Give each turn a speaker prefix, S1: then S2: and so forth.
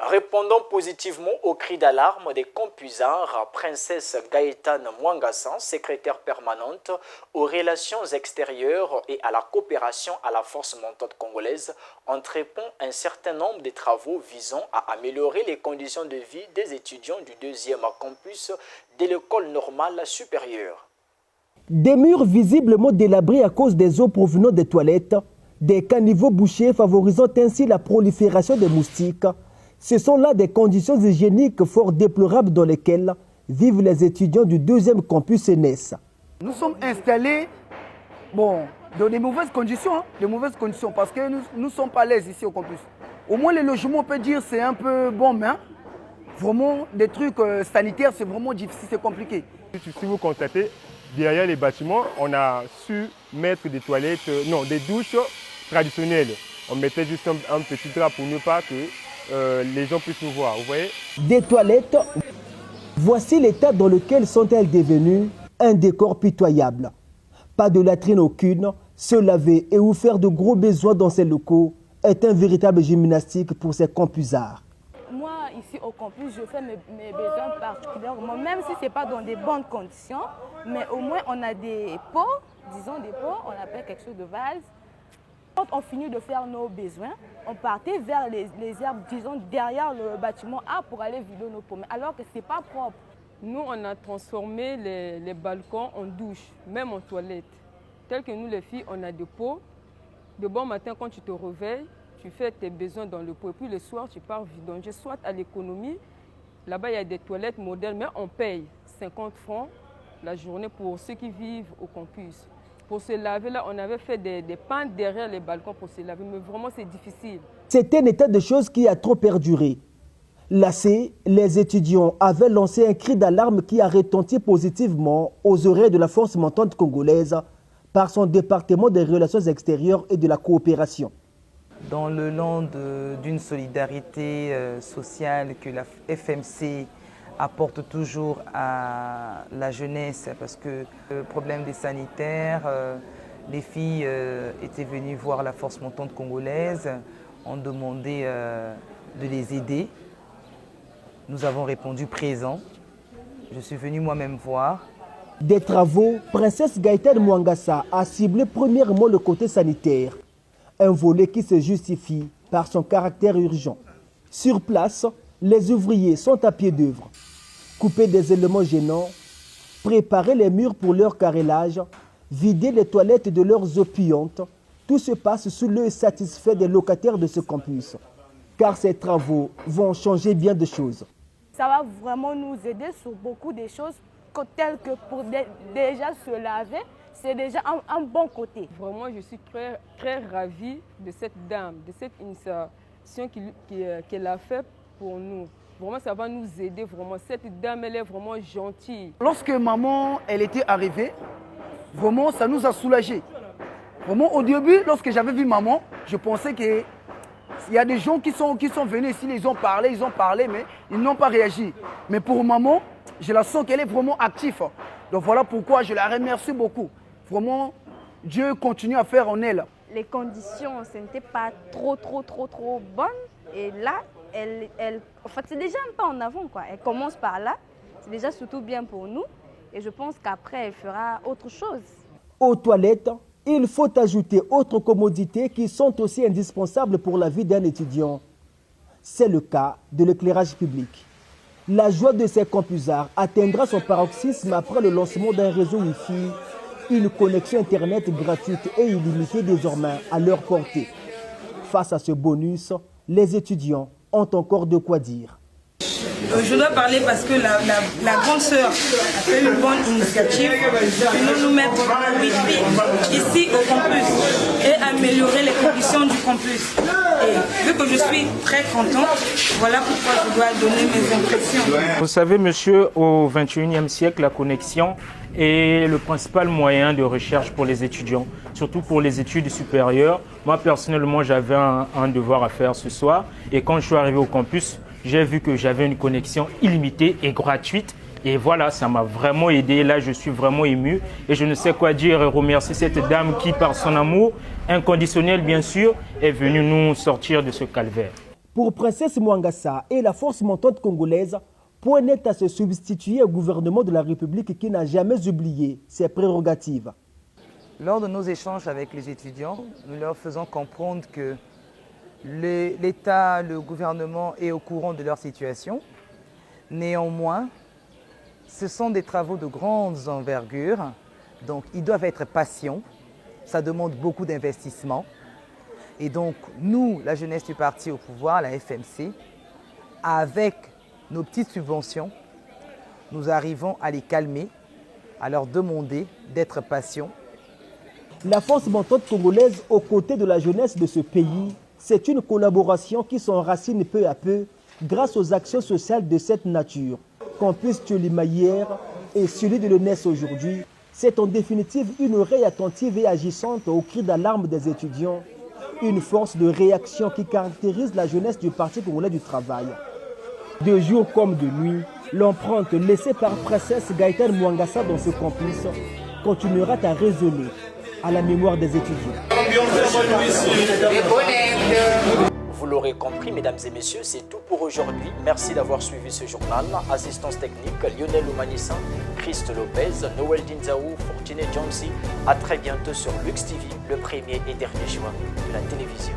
S1: Répondant positivement aux cris d'alarme des compusards, Princesse Gaëtane Mwangassan, secrétaire permanente aux relations extérieures et à la coopération à la force montante congolaise, entreprend un certain nombre de travaux visant à améliorer les conditions de vie des étudiants du deuxième campus de l'école normale supérieure.
S2: Des murs visiblement délabrés à cause des eaux provenant des toilettes, des caniveaux bouchés favorisant ainsi la prolifération des moustiques. Ce sont là des conditions hygiéniques fort déplorables dans lesquelles vivent les étudiants du deuxième campus ENES.
S3: Nous sommes installés dans des mauvaises conditions, parce que nous ne sommes pas à l'aise ici au campus. Au moins les logements, on peut dire, c'est un peu bon, mais vraiment des trucs sanitaires, c'est vraiment difficile, c'est compliqué.
S4: Si vous constatez, derrière les bâtiments, on a su mettre des toilettes, des douches traditionnelles. On mettait juste un petit drap pour ne pas que les gens puissent nous voir, vous voyez.
S2: Des toilettes, voici l'état dans lequel sont-elles devenues un décor pitoyable. Pas de latrine aucune, se laver et ou faire de gros besoins dans ces locaux est un véritable gymnastique pour ces campusards.
S5: Moi, ici au campus, je fais mes besoins particulièrement, même si ce n'est pas dans des bonnes conditions, mais au moins on a des pots, on appelle quelque chose de vase. Quand on finit de faire nos besoins, on partait vers les herbes, derrière le bâtiment A pour aller vider nos pommes, alors que ce n'est pas propre.
S6: Nous, on a transformé les balcons en douche, même en toilette. Tel que nous, les filles, on a des pots. De bon matin, quand tu te réveilles, tu fais tes besoins dans le pot. Et puis le soir, tu pars vidanger, soit à l'économie. Là-bas, il y a des toilettes modernes, mais on paye 50 francs la journée pour ceux qui vivent au campus. Pour se laver, là, on avait fait des pentes derrière les balcons pour se laver, mais vraiment, c'est difficile.
S2: C'est un état de choses qui a trop perduré. Lassés, les étudiants avaient lancé un cri d'alarme qui a retenti positivement aux oreilles de la force montante congolaise par son département des relations extérieures et de la coopération.
S7: Dans le nom d'une solidarité sociale que la FMC apporte toujours à la jeunesse, parce que le problème des sanitaires, les filles étaient venues voir la force montante congolaise, ont demandé de les aider. Nous avons répondu présent. Je suis venu moi-même voir.
S2: Des travaux, Princesse Gaëtane Mwangassan a ciblé premièrement le côté sanitaire, un volet qui se justifie par son caractère urgent. Sur place, les ouvriers sont à pied d'œuvre. Couper des éléments gênants, préparer les murs pour leur carrelage, vider les toilettes de leurs eaux puantes, tout se passe sous l'œil satisfait des locataires de ce campus. Car ces travaux vont changer bien de choses.
S5: Ça va vraiment nous aider sur beaucoup de choses, telles que pour déjà se laver, c'est déjà un bon côté.
S6: Vraiment, je suis très, très ravie de cette dame, de cette initiation qu'elle a fait pour nous. Vraiment, ça va nous aider. Vraiment, cette dame, elle est vraiment gentille.
S3: Lorsque maman, elle était arrivée, vraiment, ça nous a soulagés. Vraiment, au début, lorsque j'avais vu maman, je pensais qu'il y a des gens qui sont venus ici, ils ont parlé, mais ils n'ont pas réagi. Mais pour maman, je la sens qu'elle est vraiment active. Donc voilà pourquoi je la remercie beaucoup. Vraiment, Dieu continue à faire en elle.
S5: Les conditions, ce n'était pas trop bonnes. Et là, en fait, c'est déjà un pas en avant, quoi. Elle commence par là. C'est déjà surtout bien pour nous. Et je pense qu'après, elle fera autre chose.
S2: Aux toilettes, il faut ajouter autres commodités qui sont aussi indispensables pour la vie d'un étudiant. C'est le cas de l'éclairage public. La joie de ces campusards atteindra son paroxysme après le lancement d'un réseau Wi-Fi, une connexion Internet gratuite et illimitée désormais à leur portée. Face à ce bonus, les étudiants ont encore de quoi dire.
S8: Je dois parler parce que la grande sœur a fait une bonne initiative de nous mettre le Wi-Fi ici au campus et améliorer les conditions du campus. Et vu que je suis très contente, voilà pourquoi je dois donner mes impressions.
S9: Vous savez, monsieur, au XXIe siècle, la connexion est le principal moyen de recherche pour les étudiants, surtout pour les études supérieures. Moi, personnellement, j'avais un devoir à faire ce soir et quand je suis arrivé au campus, j'ai vu que j'avais une connexion illimitée et gratuite. Et voilà, ça m'a vraiment aidé. Là, je suis vraiment ému. Et je ne sais quoi dire et remercier cette dame qui, par son amour inconditionnel, bien sûr, est venue nous sortir de ce calvaire.
S2: Pour Princesse Mwangassa et la force montante congolaise, point net à se substituer au gouvernement de la République qui n'a jamais oublié ses prérogatives.
S7: Lors de nos échanges avec les étudiants, nous leur faisons comprendre que l'État, le gouvernement est au courant de leur situation. Néanmoins, ce sont des travaux de grande envergure, donc ils doivent être patients. Ça demande beaucoup d'investissement. Et donc, nous, la jeunesse du parti au pouvoir, la FMC, avec nos petites subventions, nous arrivons à les calmer, à leur demander d'être patients.
S2: La force montante congolaise aux côtés de la jeunesse de ce pays, c'est une collaboration qui s'enracine peu à peu grâce aux actions sociales de cette nature. Campus Tcholima hier et celui de l'ENES aujourd'hui, c'est en définitive une oreille attentive et agissante aux cris d'alarme des étudiants, une force de réaction qui caractérise la jeunesse du Parti congolais du travail. De jour comme de nuit, l'empreinte laissée par Princesse Gaëtane Mwangassa dans ce campus continuera à résonner à la mémoire des étudiants.
S1: Vous l'aurez compris, mesdames et messieurs, c'est tout pour aujourd'hui. Merci d'avoir suivi ce journal. Assistance technique, Lionel Oumanissan, Christ Lopez, Noël Dinzaou, Fortuné Jonesy. À très bientôt sur Lux TV, le premier et dernier choix de la télévision.